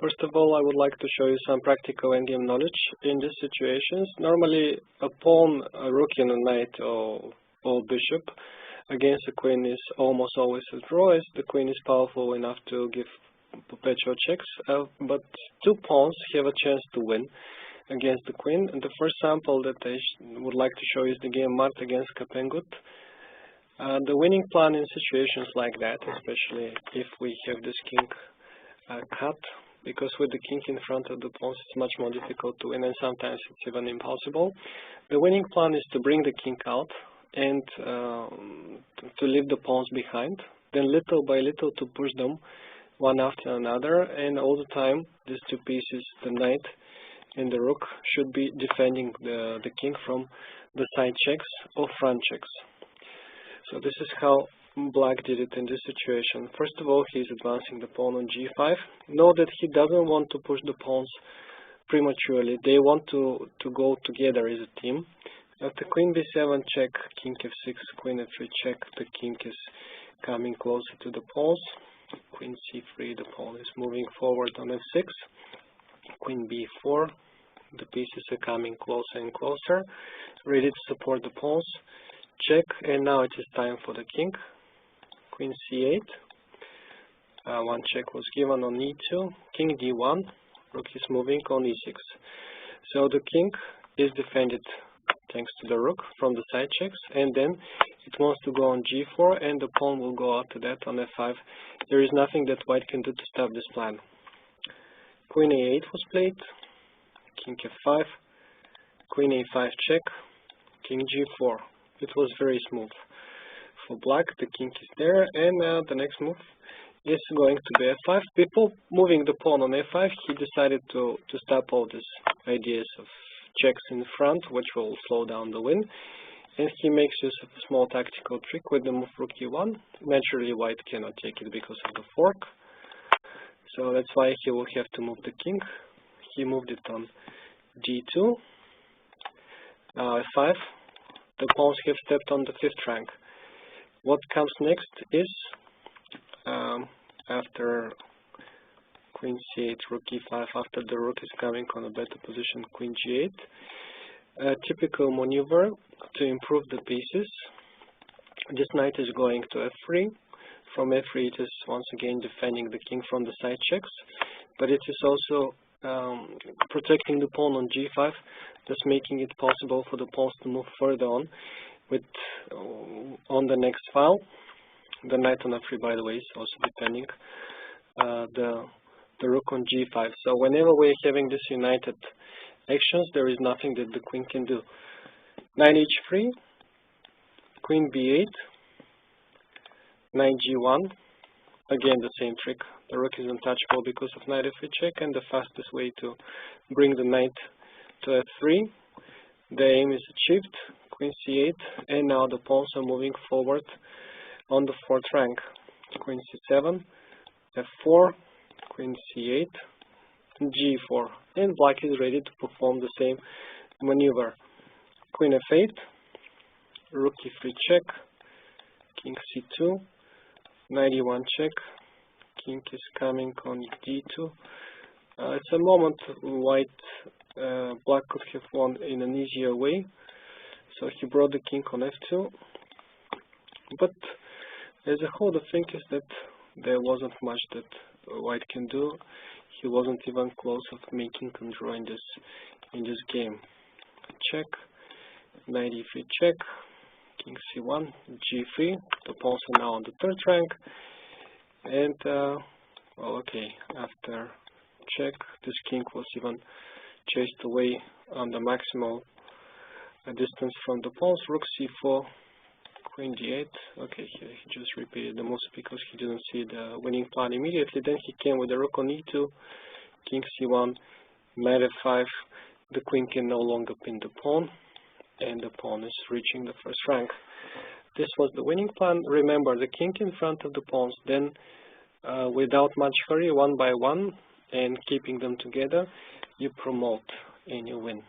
First of all, I would like to show you some practical endgame knowledge in these situations. Normally, a pawn, a rook, and a knight or bishop against a queen is almost always a draw, as the queen is powerful enough to give perpetual checks. But two pawns have a chance to win against the queen. And the first sample that I would like to show is the game Mart against Kapengut. The winning plan in situations like that, especially if we have this king cut, because with the king in front of the pawns it's much more difficult to win, and sometimes it's even impossible. The winning plan is to bring the king out and to leave the pawns behind, then little by little to push them one after another, and all the time these two pieces, the knight and the rook, should be defending the king from the side checks or front checks. So this is how Black did it in this situation. First of all, he's advancing the pawn on g5. Note that he doesn't want to push the pawns prematurely. They want to go together as a team. After queen b7 check, king f6, queen f3 check, the king is coming closer to the pawns. Queen c3, the pawn is moving forward on f6. Queen b4, the pieces are coming closer and closer, ready to support the pawns. Check, and now it is time for the king. Queen c8, one check was given on e2, king d1, rook is moving on e6. So the king is defended thanks to the rook from the side checks, and then it wants to go on g4, and the pawn will go after that on f5. There is nothing that white can do to stop this plan. Queen a8 was played, king f5, queen a5 check, king g4. It was very smooth. For Black, the king is there, and the next move is going to be f5. Before moving the pawn on f5, he decided to stop all these ideas of checks in front, which will slow down the win. And he makes use of a small tactical trick with the move rook e1. Naturally, white cannot take it because of the fork. So that's why he will have to move the king. He moved it on g2. Now f5. The pawns have stepped on the 5th rank. What comes next is, after queen c8, rook e5, after the rook is coming on a better position, queen g8, a typical maneuver to improve the pieces. This knight is going to f3. From f3 it is once again defending the king from the side checks, but it is also protecting the pawn on g5, thus making it possible for the pawns to move further on with on the next file. The knight on f3, by the way, is also defending the rook on g5. So whenever we're having this united actions, there is nothing that the queen can do. Knight h3, queen b8, knight g1. Again, the same trick. The rook is untouchable because of knight f3 check, and the fastest way to bring the knight to f3. The aim is achieved. Queen c8, and now the pawns are moving forward on the 4th rank. Queen c7, f4, queen c8, g4, and Black is ready to perform the same maneuver. Queen f8, rook e3 check, king c2, knight e1 check, king is coming on d2. It's a moment Black could have won in an easier way, so he brought the king on f2. But as a whole, the thing is that there wasn't much that white can do. He wasn't even close of making a draw in this game. Check, knight e3 check, king c1, g3. The pawns are now on the 3rd rank, and well, okay, after check, this king was even chased away on the maximal distance from the pawns. Rook c4, queen d8. Okay, he just repeated the moves because he didn't see the winning plan immediately. Then he came with the rook on e2, king c1, knight f5. The queen can no longer pin the pawn, and the pawn is reaching the 1st rank. This was the winning plan. Remember, the king in front of the pawns, then without much hurry, one by one, and keeping them together, you promote and you win.